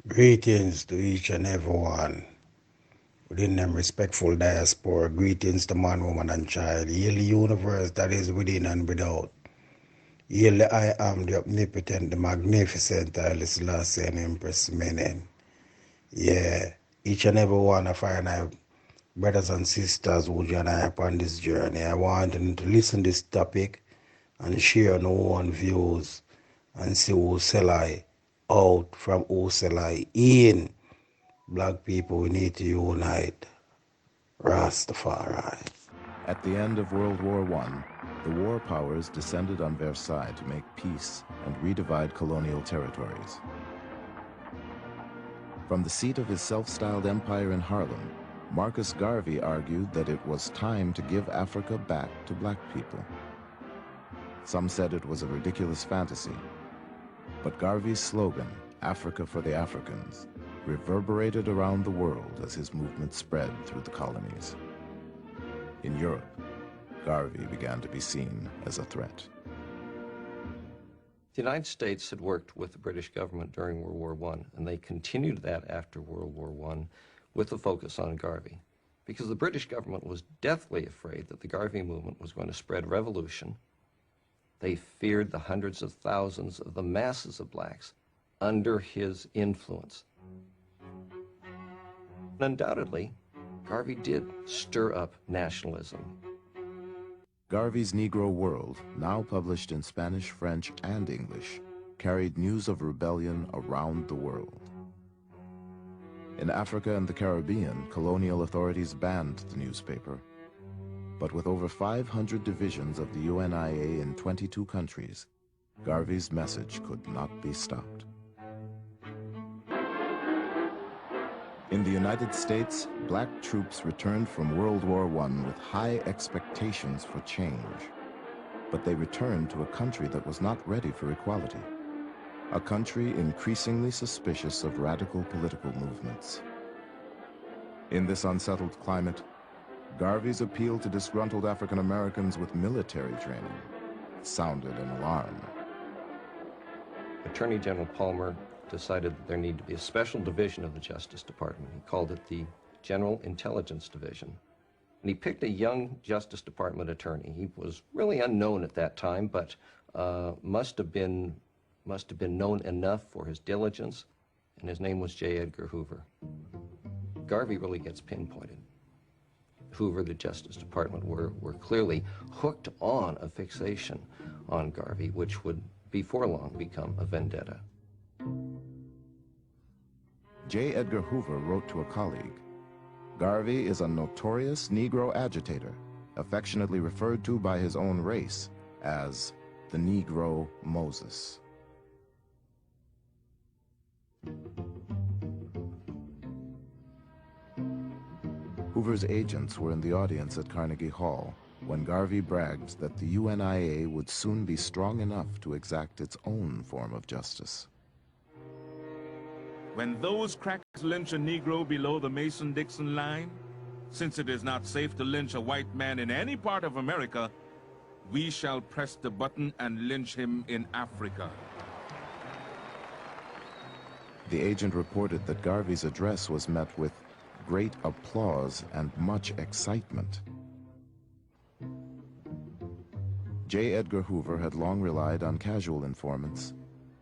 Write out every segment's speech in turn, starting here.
Greetings to each and everyone within them respectful diaspora. Greetings to man, woman, and child. Hail the universe that is within and without. Hail the I am, the omnipotent, the magnificent, Haile Selassie and Empress Menen. Yeah, each and every one of our brothers and sisters who join us upon this journey. I want them to listen to this topic and share no one views and see who sell I out from who sell I in. Black people, we need to unite. Rastafari. At the end of World War I, the war powers descended on Versailles to make peace and redivide colonial territories. From the seat of his self-styled empire in Harlem, Marcus Garvey argued that it was time to give Africa back to black people. Some said it was a ridiculous fantasy, but Garvey's slogan, Africa for the Africans, reverberated around the world as his movement spread through the colonies. In Europe, Garvey began to be seen as a threat. The United States had worked with the British government during World War I, and they continued that after World War I with a focus on Garvey, because the British government was deathly afraid that the Garvey movement was going to spread revolution. They feared the hundreds of thousands of the masses of blacks under his influence. Undoubtedly, Garvey did stir up nationalism. Garvey's Negro World, now published in Spanish, French, and English, carried news of rebellion around the world. In Africa and the Caribbean, colonial authorities banned the newspaper. But with over 500 divisions of the UNIA in 22 countries, Garvey's message could not be stopped. In the United States, black troops returned from World War I with high expectations for change. But they returned to a country that was not ready for equality, a country increasingly suspicious of radical political movements. In this unsettled climate, Garvey's appeal to disgruntled African Americans with military training sounded an alarm. Attorney General Palmer decided that there needed to be a special division of the Justice Department. He called it the General Intelligence Division. And he picked a young Justice Department attorney. He was really unknown at that time, but must have been known enough for his diligence, and his name was J. Edgar Hoover. Garvey really gets pinpointed. Hoover, the Justice Department, were clearly hooked on a fixation on Garvey, which would before long become a vendetta. J. Edgar Hoover wrote to a colleague, "Garvey is a notorious Negro agitator, affectionately referred to by his own race as the Negro Moses." Hoover's agents were in the audience at Carnegie Hall when Garvey bragged that the UNIA would soon be strong enough to exact its own form of justice. When those crackers lynch a Negro below the Mason-Dixon line, since it is not safe to lynch a white man in any part of America, we shall press the button and lynch him in Africa. The agent reported that Garvey's address was met with great applause and much excitement. J. Edgar Hoover had long relied on casual informants,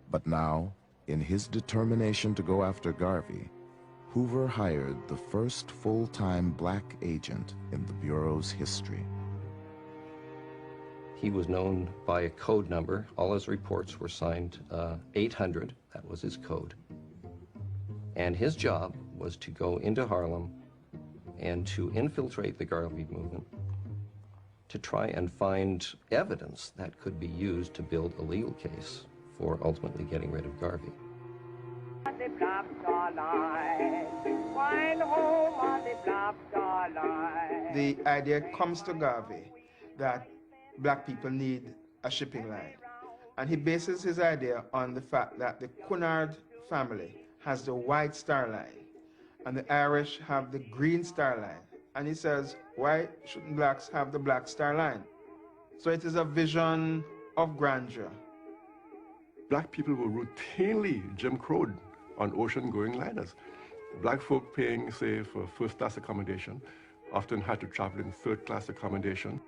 but now, in his determination to go after Garvey, Hoover hired the first full-time black agent in the Bureau's history. He was known by a code number. All his reports were signed 800, that was his code. And his job was to go into Harlem and to infiltrate the Garvey movement, to try and find evidence that could be used to build a legal case for ultimately getting rid of Garvey. The idea comes to Garvey that black people need a shipping line. And he bases his idea on the fact that the Cunard family has the White Star Line and the Irish have the Green Star Line. And he says, why shouldn't blacks have the Black Star Line? So it is a vision of grandeur. Black people were routinely Jim Crowed on ocean-going liners. Black folk paying, say, for first-class accommodation often had to travel in third-class accommodation.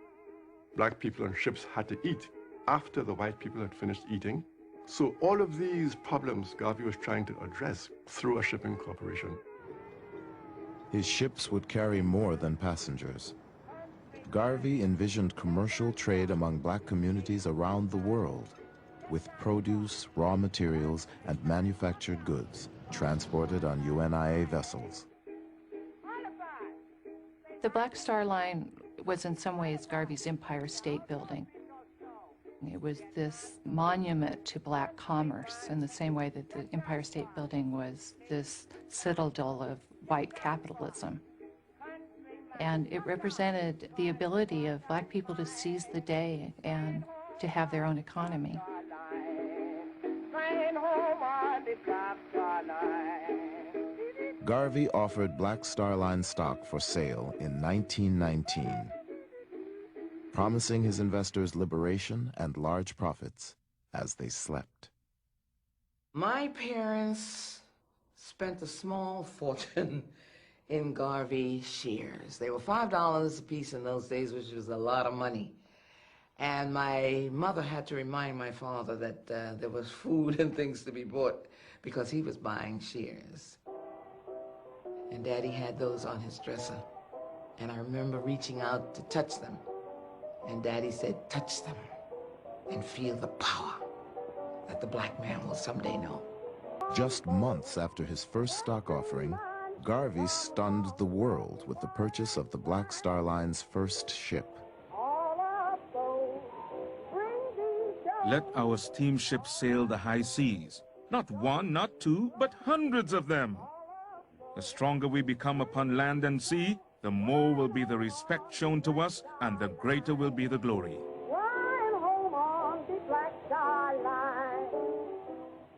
Black people on ships had to eat after the white people had finished eating. So all of these problems Garvey was trying to address through a shipping corporation. His ships would carry more than passengers. Garvey envisioned commercial trade among black communities around the world, with produce, raw materials, and manufactured goods transported on UNIA vessels. The Black Star Line was in some ways Garvey's Empire State Building. It was this monument to black commerce in the same way that the Empire State Building was this citadel of white capitalism. And it represented the ability of black people to seize the day and to have their own economy. Garvey offered Black Star Line stock for sale in 1919, promising his investors liberation and large profits as they slept. My parents spent a small fortune in Garvey shares. They were $5 a piece in those days, which was a lot of money. And my mother had to remind my father that there was food and things to be bought because he was buying shares. And Daddy had those on his dresser. And I remember reaching out to touch them. And Daddy said, touch them and feel the power that the black man will someday know. Just months after his first stock offering, Garvey stunned the world with the purchase of the Black Star Line's first ship. Let our steamships sail the high seas. Not one, not two, but hundreds of them. The stronger we become upon land and sea, the more will be the respect shown to us, and the greater will be the glory.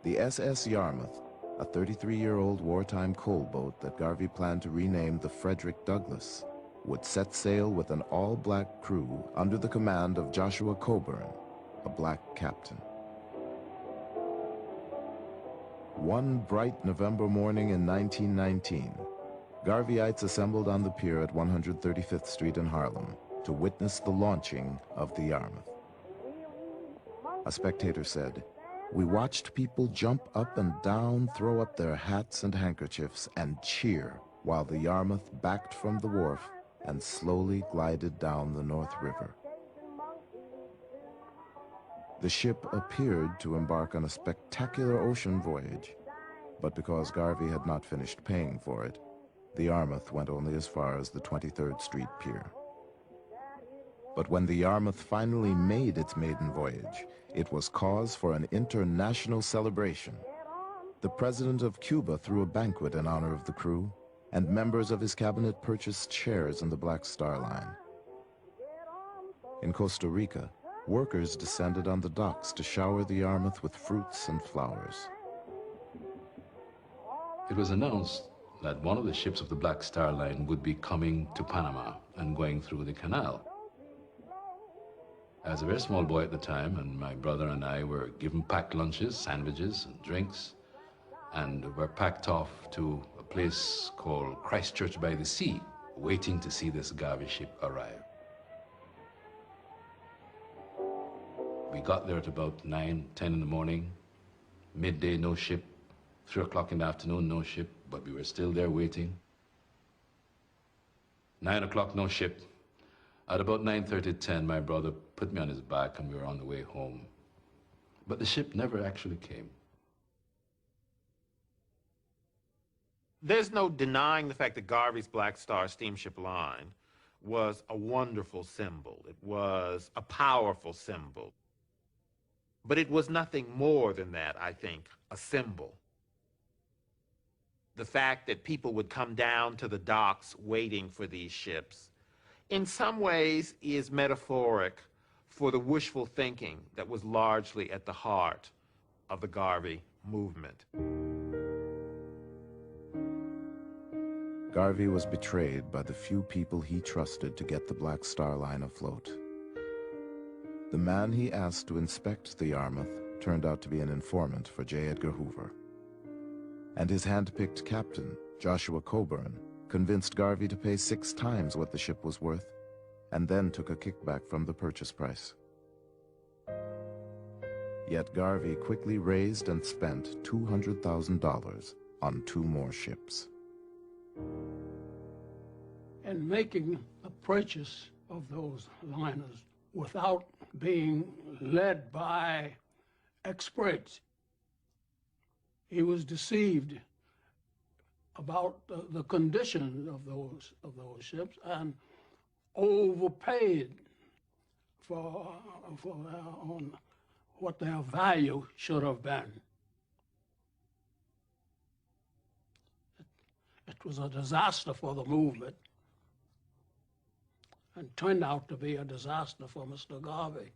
The SS Yarmouth, a 33-year-old wartime coal boat that Garvey planned to rename the Frederick Douglass, would set sail with an all-black crew under the command of Joshua Coburn, a black captain. One bright November morning in 1919, Garveyites assembled on the pier at 135th Street in Harlem to witness the launching of the Yarmouth. A spectator said, "We watched people jump up and down, throw up their hats and handkerchiefs, and cheer while the Yarmouth backed from the wharf and slowly glided down the North River." The ship appeared to embark on a spectacular ocean voyage, but because Garvey had not finished paying for it, the Yarmouth went only as far as the 23rd Street Pier. But when the Yarmouth finally made its maiden voyage, it was cause for an international celebration. The president of Cuba threw a banquet in honor of the crew, and members of his cabinet purchased shares in the Black Star Line. In Costa Rica, workers descended on the docks to shower the Yarmouth with fruits and flowers. It was announced that one of the ships of the Black Star Line would be coming to Panama and going through the canal. I was a very small boy at the time, and my brother and I were given packed lunches, sandwiches, and drinks, and were packed off to a place called Christchurch by the Sea, waiting to see this Garvey ship arrive. We got there at about 9, 10 in the morning. Midday, no ship. 3 o'clock in the afternoon, no ship, but we were still there waiting. 9 o'clock, no ship. At about 9:30, 10, my brother put me on his back and we were on the way home. But the ship never actually came. There's no denying the fact that Garvey's Black Star Steamship Line was a wonderful symbol. It was a powerful symbol. But it was nothing more than that, I think, a symbol. The fact that people would come down to the docks waiting for these ships, in some ways is metaphoric for the wishful thinking that was largely at the heart of the Garvey movement. Garvey was betrayed by the few people he trusted to get the Black Star Line afloat. The man he asked to inspect the Yarmouth turned out to be an informant for J. Edgar Hoover. And his hand-picked captain, Joshua Coburn, convinced Garvey to pay 6 times what the ship was worth, and then took a kickback from the purchase price. Yet Garvey quickly raised and spent $200,000 on 2 more ships. And making the purchase of those liners without being led by experts, he was deceived about the condition of those ships and overpaid for on what their value should have been. It was a disaster for the movement and turned out to be a disaster for Mr. Garvey.